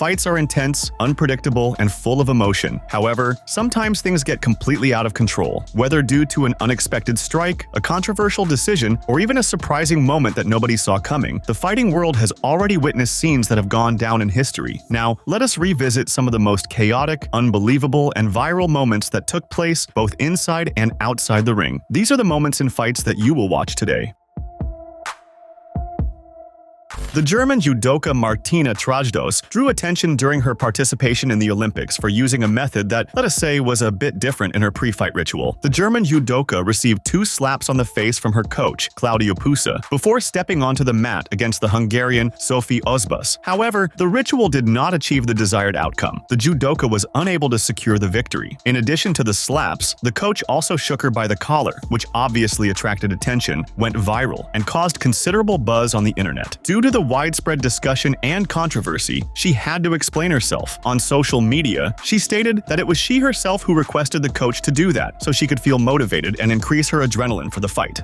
Fights are intense, unpredictable, and full of emotion. However, sometimes things get completely out of control, whether due to an unexpected strike, a controversial decision, or even a surprising moment that nobody saw coming. The fighting world has already witnessed scenes that have gone down in history. Now, let us revisit some of the most chaotic, unbelievable, and viral moments that took place both inside and outside the ring. These are the moments in fights that you will watch today. The German judoka Martina Trajdos drew attention during her participation in the Olympics for using a method that, let us say, was a bit different in her pre-fight ritual. The German judoka received 2 slaps on the face from her coach, Claudio Pusa, before stepping onto the mat against the Hungarian Sophie Özbus. However, the ritual did not achieve the desired outcome. The judoka was unable to secure the victory. In addition to the slaps, the coach also shook her by the collar, which obviously attracted attention, went viral, and caused considerable buzz on the internet. Due to the widespread discussion and controversy, she had to explain herself. On social media, she stated that it was she herself who requested the coach to do that so she could feel motivated and increase her adrenaline for the fight.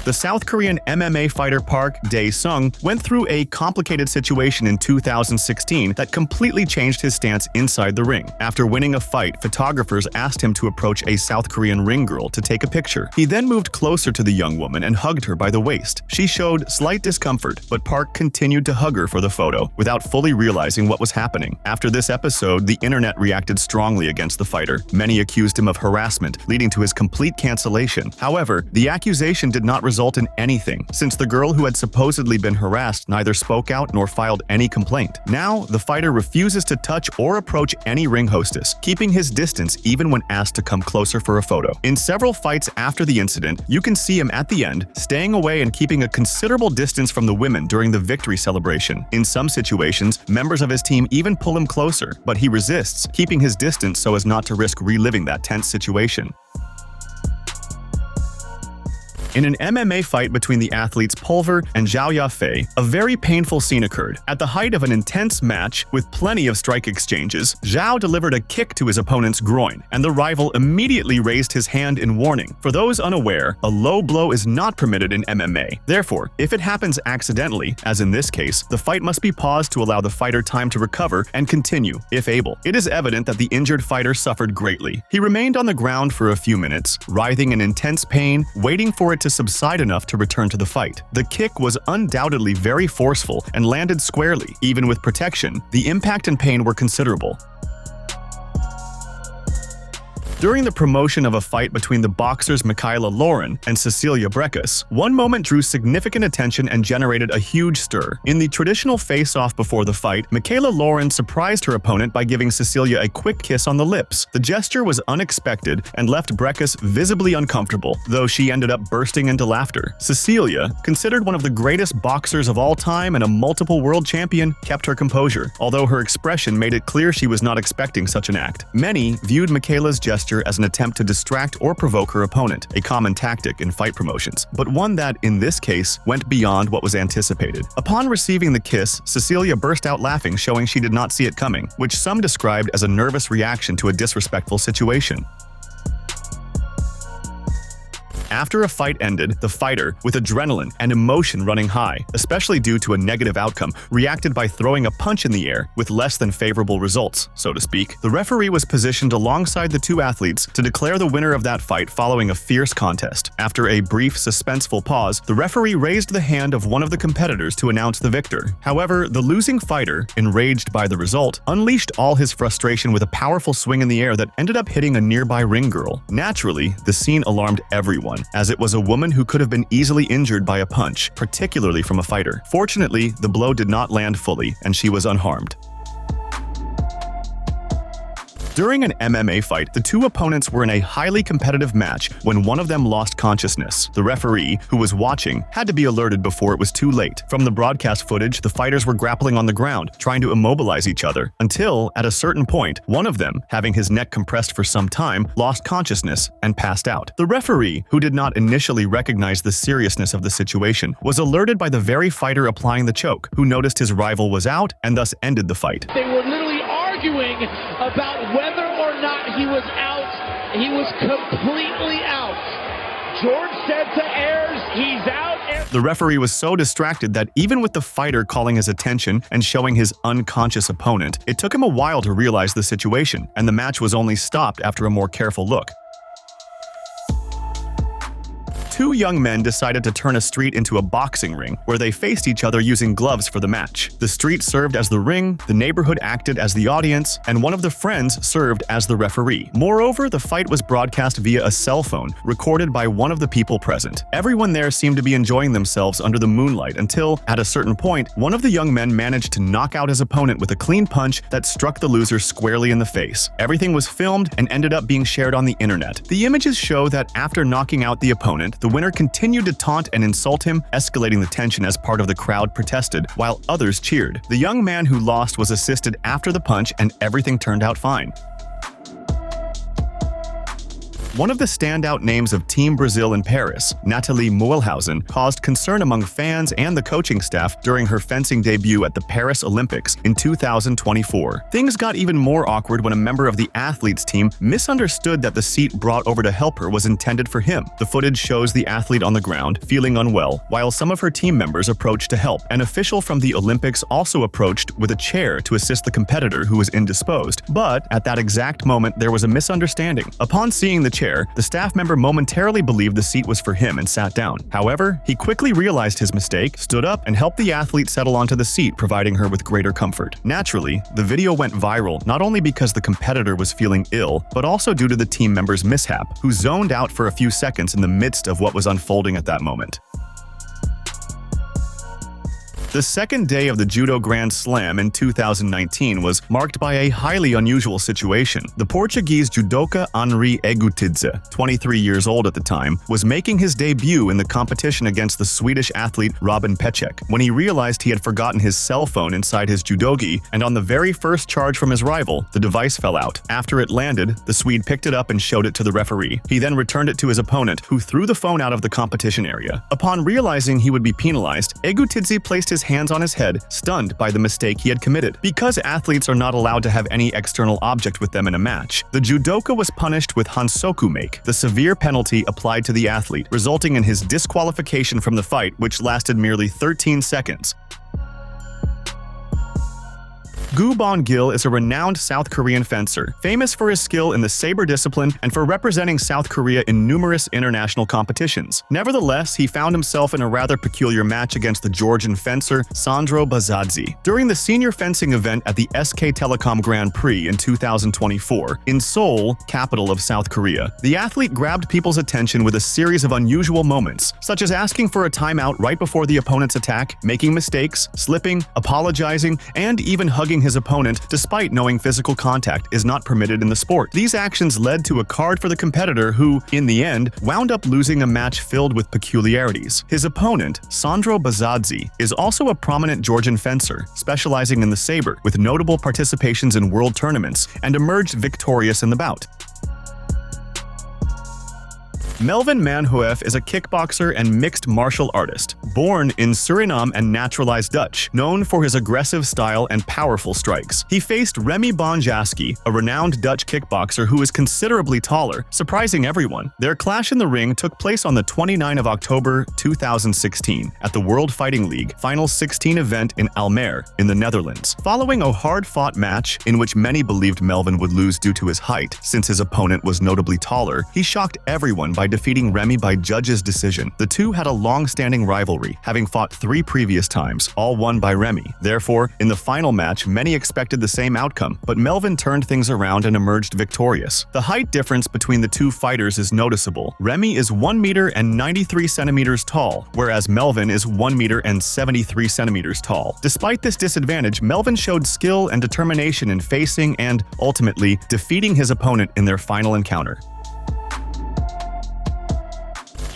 The South Korean MMA fighter Park Dae-sung went through a complicated situation in 2016 that completely changed his stance inside the ring. After winning a fight, photographers asked him to approach a South Korean ring girl to take a picture. He then moved closer to the young woman and hugged her by the waist. She showed slight discomfort, but Park continued to hug her for the photo, without fully realizing what was happening. After this episode, the internet reacted strongly against the fighter. Many accused him of harassment, leading to his complete cancellation. However, the accusation did not result in anything, since the girl who had supposedly been harassed neither spoke out nor filed any complaint. Now, the fighter refuses to touch or approach any ring hostess, keeping his distance even when asked to come closer for a photo. In several fights after the incident, you can see him at the end, staying away and keeping a considerable distance from the women during the victory celebration. In some situations, members of his team even pull him closer, but he resists, keeping his distance so as not to risk reliving that tense situation. In an MMA fight between the athletes Pulver and Zhao Yafei, a very painful scene occurred. At the height of an intense match, with plenty of strike exchanges, Zhao delivered a kick to his opponent's groin, and the rival immediately raised his hand in warning. For those unaware, a low blow is not permitted in MMA. Therefore, if it happens accidentally, as in this case, the fight must be paused to allow the fighter time to recover and continue, if able. It is evident that the injured fighter suffered greatly. He remained on the ground for a few minutes, writhing in intense pain, waiting for it to subside enough to return to the fight. The kick was undoubtedly very forceful and landed squarely. Even with protection, the impact and pain were considerable. During the promotion of a fight between the boxers Michaela Lauren and Cecilia Brækhus, one moment drew significant attention and generated a huge stir. In the traditional face-off before the fight, Michaela Lauren surprised her opponent by giving Cecilia a quick kiss on the lips. The gesture was unexpected and left Brækhus visibly uncomfortable, though she ended up bursting into laughter. Cecilia, considered one of the greatest boxers of all time and a multiple world champion, kept her composure, although her expression made it clear she was not expecting such an act. Many viewed Michaela's gesture as an attempt to distract or provoke her opponent, a common tactic in fight promotions, but one that, in this case, went beyond what was anticipated. Upon receiving the kiss, Cecilia burst out laughing, showing she did not see it coming, which some described as a nervous reaction to a disrespectful situation. After a fight ended, the fighter, with adrenaline and emotion running high, especially due to a negative outcome, reacted by throwing a punch in the air with less than favorable results, so to speak. The referee was positioned alongside the 2 athletes to declare the winner of that fight following a fierce contest. After a brief, suspenseful pause, the referee raised the hand of one of the competitors to announce the victor. However, the losing fighter, enraged by the result, unleashed all his frustration with a powerful swing in the air that ended up hitting a nearby ring girl. Naturally, the scene alarmed everyone, as it was a woman who could have been easily injured by a punch, particularly from a fighter. Fortunately, the blow did not land fully, and she was unharmed. During an MMA fight, the 2 opponents were in a highly competitive match when one of them lost consciousness. The referee, who was watching, had to be alerted before it was too late. From the broadcast footage, the fighters were grappling on the ground, trying to immobilize each other, until, at a certain point, one of them, having his neck compressed for some time, lost consciousness and passed out. The referee, who did not initially recognize the seriousness of the situation, was alerted by the very fighter applying the choke, who noticed his rival was out and thus ended the fight. They were literally arguing about whether or not he was out. He was completely out. George said to Ayers, he's out. The referee was so distracted that even with the fighter calling his attention and showing his unconscious opponent, it took him a while to realize the situation, and the match was only stopped after a more careful look. Two young men decided to turn a street into a boxing ring, where they faced each other using gloves for the match. The street served as the ring, the neighborhood acted as the audience, and one of the friends served as the referee. Moreover, the fight was broadcast via a cell phone, recorded by one of the people present. Everyone there seemed to be enjoying themselves under the moonlight until, at a certain point, one of the young men managed to knock out his opponent with a clean punch that struck the loser squarely in the face. Everything was filmed and ended up being shared on the internet. The images show that after knocking out the opponent, the winner continued to taunt and insult him, escalating the tension as part of the crowd protested, while others cheered. The young man who lost was assisted after the punch, and everything turned out fine. One of the standout names of Team Brazil in Paris, Nathalie Muehlhausen, caused concern among fans and the coaching staff during her fencing debut at the Paris Olympics in 2024. Things got even more awkward when a member of the athletes' team misunderstood that the seat brought over to help her was intended for him. The footage shows the athlete on the ground, feeling unwell, while some of her team members approached to help. An official from the Olympics also approached with a chair to assist the competitor who was indisposed, but at that exact moment there was a misunderstanding. Upon seeing the chair, the staff member momentarily believed the seat was for him and sat down. However, he quickly realized his mistake, stood up, and helped the athlete settle onto the seat, providing her with greater comfort. Naturally, the video went viral not only because the competitor was feeling ill, but also due to the team member's mishap, who zoned out for a few seconds in the midst of what was unfolding at that moment. The second day of the Judo Grand Slam in 2019 was marked by a highly unusual situation. The Portuguese judoka Henri Egutidze, 23 years old at the time, was making his debut in the competition against the Swedish athlete Robin Pecek when he realized he had forgotten his cell phone inside his judogi, and on the very first charge from his rival, the device fell out. After it landed, the Swede picked it up and showed it to the referee. He then returned it to his opponent, who threw the phone out of the competition area. Upon realizing he would be penalized, Egutidze placed his hands on his head, stunned by the mistake he had committed. Because athletes are not allowed to have any external object with them in a match, the judoka was punished with hansoku make, the severe penalty applied to the athlete, resulting in his disqualification from the fight, which lasted merely 13 seconds. Gu Bon-gil is a renowned South Korean fencer, famous for his skill in the saber discipline and for representing South Korea in numerous international competitions. Nevertheless, he found himself in a rather peculiar match against the Georgian fencer Sandro Bazadze. During the senior fencing event at the SK Telecom Grand Prix in 2024, in Seoul, capital of South Korea, the athlete grabbed people's attention with a series of unusual moments, such as asking for a timeout right before the opponent's attack, making mistakes, slipping, apologizing, and even hugging his opponent despite knowing physical contact is not permitted in the sport. These actions led to a card for the competitor who, in the end, wound up losing a match filled with peculiarities. His opponent, Sandro Bazadze, is also a prominent Georgian fencer, specializing in the saber, with notable participations in world tournaments, and emerged victorious in the bout. Melvin Manhoef is a kickboxer and mixed martial artist, born in Suriname and naturalized Dutch, known for his aggressive style and powerful strikes. He faced Remy Bonjasky, a renowned Dutch kickboxer who is considerably taller, surprising everyone. Their clash in the ring took place on the 29th of October 2016 at the World Fighting League Final 16 event in Almere, in the Netherlands. Following a hard-fought match in which many believed Melvin would lose due to his height, since his opponent was notably taller, he shocked everyone by defeating Remy by judges' decision. The two had a long-standing rivalry, having fought 3 previous times, all won by Remy. Therefore, in the final match, many expected the same outcome, but Melvin turned things around and emerged victorious. The height difference between the two fighters is noticeable. Remy is 1 meter and 93 centimeters tall, whereas Melvin is 1 meter and 73 centimeters tall. Despite this disadvantage, Melvin showed skill and determination in facing and, ultimately, defeating his opponent in their final encounter.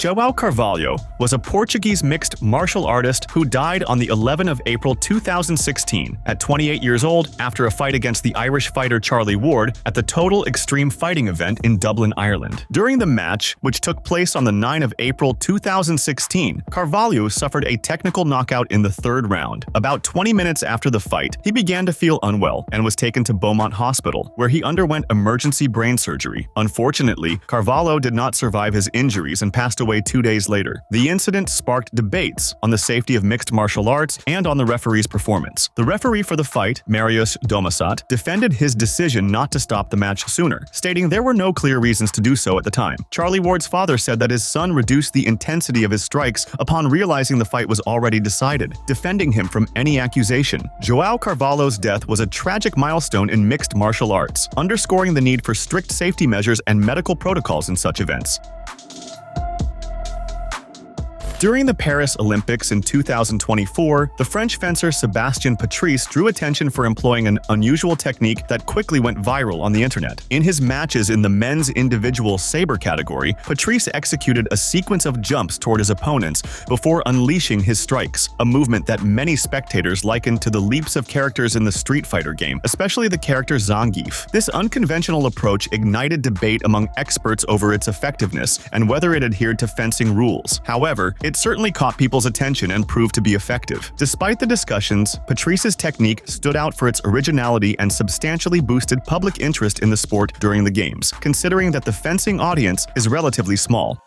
João Carvalho was a Portuguese mixed martial artist who died on the 11th of April 2016 at 28 years old after a fight against the Irish fighter Charlie Ward at the Total Extreme Fighting event in Dublin, Ireland. During the match, which took place on the 9th of April 2016, Carvalho suffered a technical knockout in the 3rd round. About 20 minutes after the fight, he began to feel unwell and was taken to Beaumont Hospital, where he underwent emergency brain surgery. Unfortunately, Carvalho did not survive his injuries and passed away away 2 days later. The incident sparked debates on the safety of mixed martial arts and on the referee's performance. The referee for the fight, Mariusz Domasat, defended his decision not to stop the match sooner, stating there were no clear reasons to do so at the time. Charlie Ward's father said that his son reduced the intensity of his strikes upon realizing the fight was already decided, defending him from any accusation. João Carvalho's death was a tragic milestone in mixed martial arts, underscoring the need for strict safety measures and medical protocols in such events. During the Paris Olympics in 2024, the French fencer Sébastien Patrice drew attention for employing an unusual technique that quickly went viral on the internet. In his matches in the men's individual saber category, Patrice executed a sequence of jumps toward his opponents before unleashing his strikes, a movement that many spectators likened to the leaps of characters in the Street Fighter game, especially the character Zangief. This unconventional approach ignited debate among experts over its effectiveness and whether it adhered to fencing rules. However, it certainly caught people's attention and proved to be effective. Despite the discussions, Patrice's technique stood out for its originality and substantially boosted public interest in the sport during the games, considering that the fencing audience is relatively small.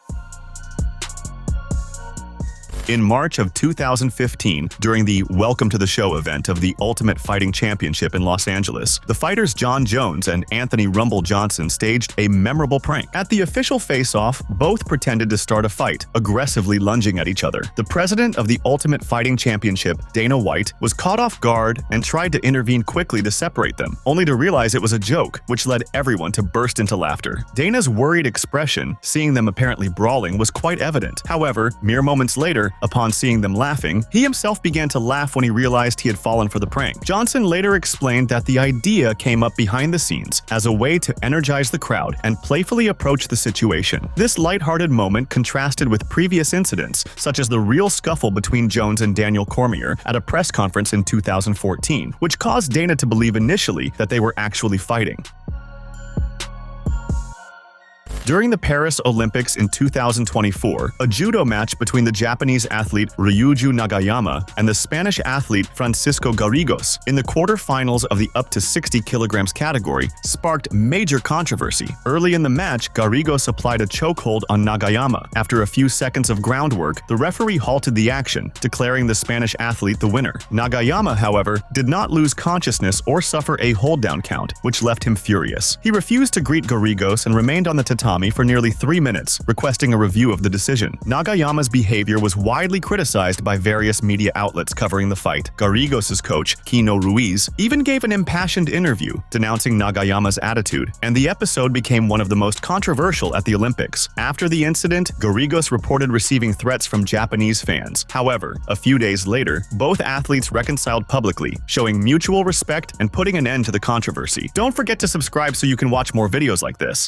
In March of 2015, during the Welcome to the Show event of the Ultimate Fighting Championship in Los Angeles, the fighters John Jones and Anthony "Rumble" Johnson staged a memorable prank. At the official face-off, both pretended to start a fight, aggressively lunging at each other. The president of the Ultimate Fighting Championship, Dana White, was caught off guard and tried to intervene quickly to separate them, only to realize it was a joke, which led everyone to burst into laughter. Dana's worried expression, seeing them apparently brawling, was quite evident. However, mere moments later, upon seeing them laughing, he himself began to laugh when he realized he had fallen for the prank. Johnson later explained that the idea came up behind the scenes as a way to energize the crowd and playfully approach the situation. This lighthearted moment contrasted with previous incidents, such as the real scuffle between Jones and Daniel Cormier at a press conference in 2014, which caused Dana to believe initially that they were actually fighting. During the Paris Olympics in 2024, a judo match between the Japanese athlete Ryuju Nagayama and the Spanish athlete Francisco Garrigos in the quarterfinals of the up to 60 kilograms category sparked major controversy. Early in the match, Garrigos applied a chokehold on Nagayama. After a few seconds of groundwork, the referee halted the action, declaring the Spanish athlete the winner. Nagayama, however, did not lose consciousness or suffer a hold-down count, which left him furious. He refused to greet Garrigos and remained on the tatami for nearly 3 minutes, requesting a review of the decision. Nagayama's behavior was widely criticized by various media outlets covering the fight. Garrigos' coach, Kino Ruiz, even gave an impassioned interview denouncing Nagayama's attitude, and the episode became one of the most controversial at the Olympics. After the incident, Garrigos reported receiving threats from Japanese fans. However, a few days later, both athletes reconciled publicly, showing mutual respect and putting an end to the controversy. Don't forget to subscribe so you can watch more videos like this.